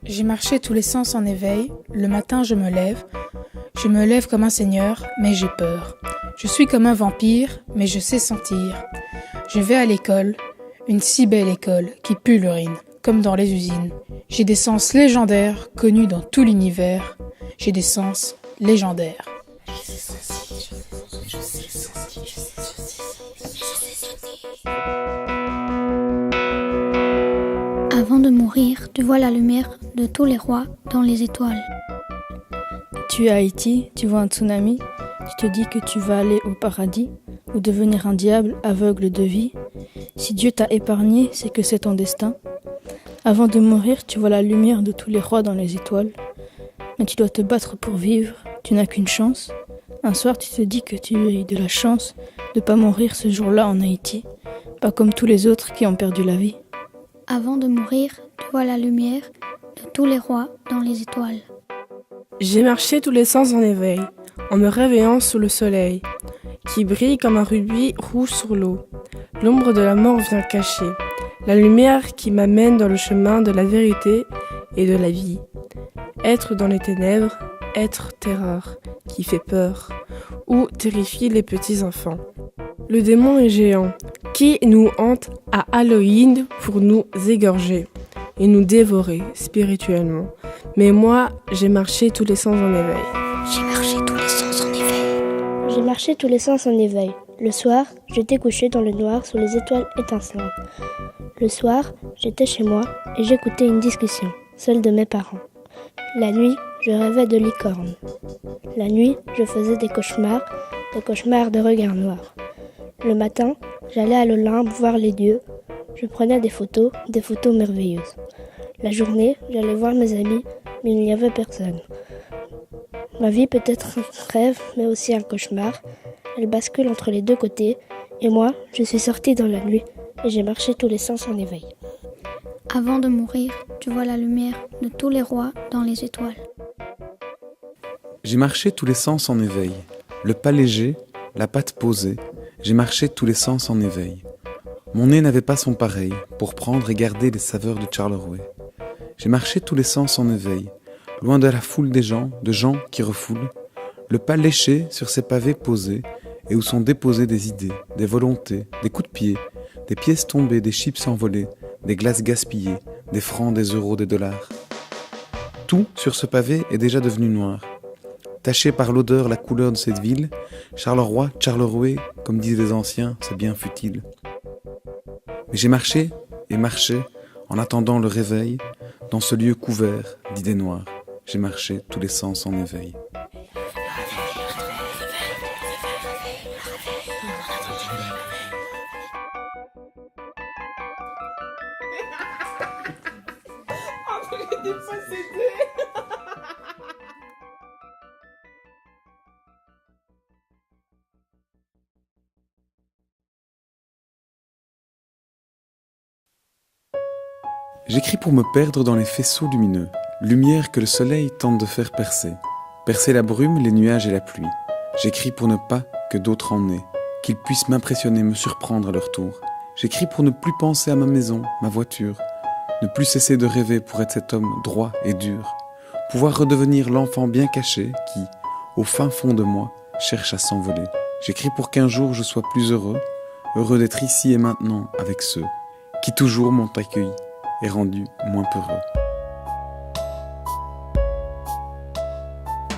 J'ai marché tous les sens en éveil, le matin je me lève comme un seigneur, mais j'ai peur. Je suis comme un vampire, mais je sais sentir. Je vais à l'école, une si belle école qui pue l'urine, comme dans les usines. J'ai des sens légendaires, connus dans tout l'univers. J'ai des sens légendaires. Avant de mourir, tu vois la lumière de tous les rois dans les étoiles. Tu es à Haïti, tu vois un tsunami, tu te dis que tu vas aller au paradis ou devenir un diable aveugle de vie. Si Dieu t'a épargné, c'est que c'est ton destin. Avant de mourir, tu vois la lumière de tous les rois dans les étoiles. Mais tu dois te battre pour vivre, tu n'as qu'une chance. Un soir, tu te dis que tu as eu de la chance de pas mourir ce jour-là en Haïti, pas comme tous les autres qui ont perdu la vie. Avant de mourir, tu vois la lumière de tous les rois dans les étoiles. J'ai marché tous les sens en éveil, en me réveillant sous le soleil, qui brille comme un rubis rouge sur l'eau. L'ombre de la mort vient cacher, la lumière qui m'amène dans le chemin de la vérité et de la vie. Être dans les ténèbres, être terreur, qui fait peur, ou terrifie les petits enfants. Le démon est géant, qui nous hante à Halloween pour nous égorger et nous dévorer spirituellement. Mais moi, j'ai marché tous les sens en éveil. J'ai marché tous les sens en éveil. J'ai marché tous les sens en éveil. Le soir, j'étais couché dans le noir sous les étoiles étincelantes. Le soir, j'étais chez moi et j'écoutais une discussion, celle de mes parents. La nuit, je rêvais de licornes. La nuit, je faisais des cauchemars de regards noirs. Le matin, j'allais à l'Olympe voir les dieux. Je prenais des photos merveilleuses. La journée, j'allais voir mes amis, mais il n'y avait personne. Ma vie peut être un rêve, mais aussi un cauchemar. Elle bascule entre les deux côtés. Et moi, je suis sortie dans la nuit et j'ai marché tous les sens en éveil. Avant de mourir, tu vois la lumière de tous les rois dans les étoiles. J'ai marché tous les sens en éveil, le pas léger, la patte posée. J'ai marché tous les sens en éveil. Mon nez n'avait pas son pareil pour prendre et garder les saveurs de Charleroi. J'ai marché tous les sens en éveil, loin de la foule des gens, de gens qui refoulent, le pas léché sur ces pavés posés et où sont déposées des idées, des volontés, des coups de pied, des pièces tombées, des chips envolées, des glaces gaspillées, des francs, des euros, des dollars. Tout sur ce pavé est déjà devenu noir. Taché par l'odeur, la couleur de cette ville, Charleroi, comme disent les anciens, c'est bien futile. Mais j'ai marché et marché en attendant le réveil dans ce lieu couvert d'idées noires. J'ai marché tous les sens en éveil. J'écris pour me perdre dans les faisceaux lumineux, lumière que le soleil tente de faire percer. Percer la brume, les nuages et la pluie. J'écris pour ne pas que d'autres en aient, qu'ils puissent m'impressionner, me surprendre à leur tour. J'écris pour ne plus penser à ma maison, ma voiture, ne plus cesser de rêver pour être cet homme droit et dur, pouvoir redevenir l'enfant bien caché qui, au fin fond de moi, cherche à s'envoler. J'écris pour qu'un jour je sois plus heureux, heureux d'être ici et maintenant avec ceux qui toujours m'ont accueilli et rendu moins peureux.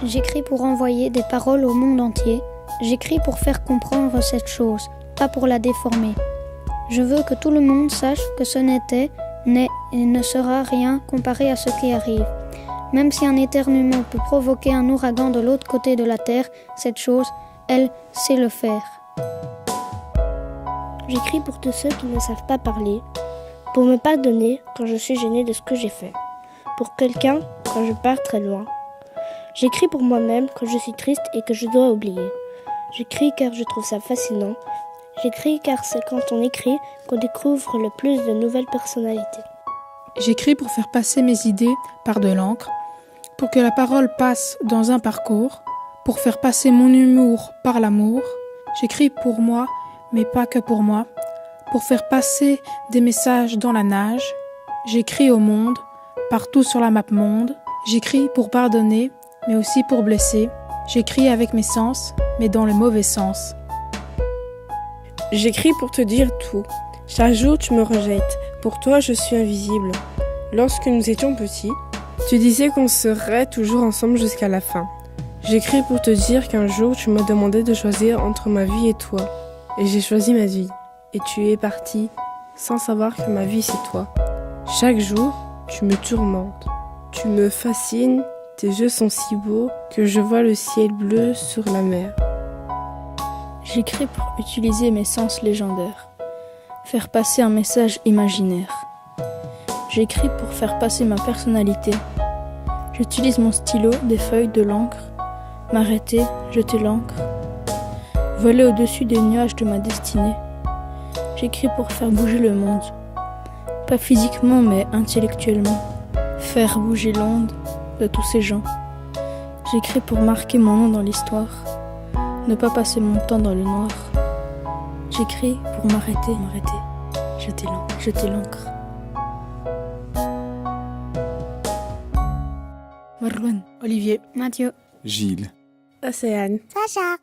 J'écris pour envoyer des paroles au monde entier. J'écris pour faire comprendre cette chose, pas pour la déformer. Je veux que tout le monde sache que ce n'était, n'est et ne sera rien comparé à ce qui arrive. Même si un éternuement peut provoquer un ouragan de l'autre côté de la terre, cette chose, elle, sait le faire. J'écris pour tous ceux qui ne savent pas parler, pour me pardonner quand je suis gênée de ce que j'ai fait, pour quelqu'un quand je pars très loin. J'écris pour moi-même quand je suis triste et que je dois oublier. J'écris car je trouve ça fascinant. J'écris car c'est quand on écrit qu'on découvre le plus de nouvelles personnalités. J'écris pour faire passer mes idées par de l'encre, pour que la parole passe dans un parcours, pour faire passer mon humour par l'amour. J'écris pour moi, mais pas que pour moi. Pour faire passer des messages dans la nage. J'écris au monde, partout sur la map monde. J'écris pour pardonner, mais aussi pour blesser. J'écris avec mes sens, mais dans le mauvais sens. J'écris pour te dire tout. Chaque jour tu me rejettes. Pour toi je suis invisible. Lorsque nous étions petits, tu disais qu'on serait toujours ensemble jusqu'à la fin. J'écris pour te dire qu'un jour tu m'as demandé de choisir entre ma vie et toi. Et j'ai choisi ma vie. Et tu es parti sans savoir que ma vie c'est toi. Chaque jour, tu me tourmentes. Tu me fascines, tes yeux sont si beaux que je vois le ciel bleu sur la mer. J'écris pour utiliser mes sens légendaires, faire passer un message imaginaire. J'écris pour faire passer ma personnalité. J'utilise mon stylo, des feuilles, de l'encre, m'arrêter, jeter l'encre, voler au-dessus des nuages de ma destinée. J'écris pour faire bouger le monde, pas physiquement mais intellectuellement, faire bouger l'onde de tous ces gens. J'écris pour marquer mon nom dans l'histoire, ne pas passer mon temps dans le noir. J'écris pour m'arrêter, jeter l'encre. Marwan, Olivier, Mathieu, Gilles. Océane. Sacha.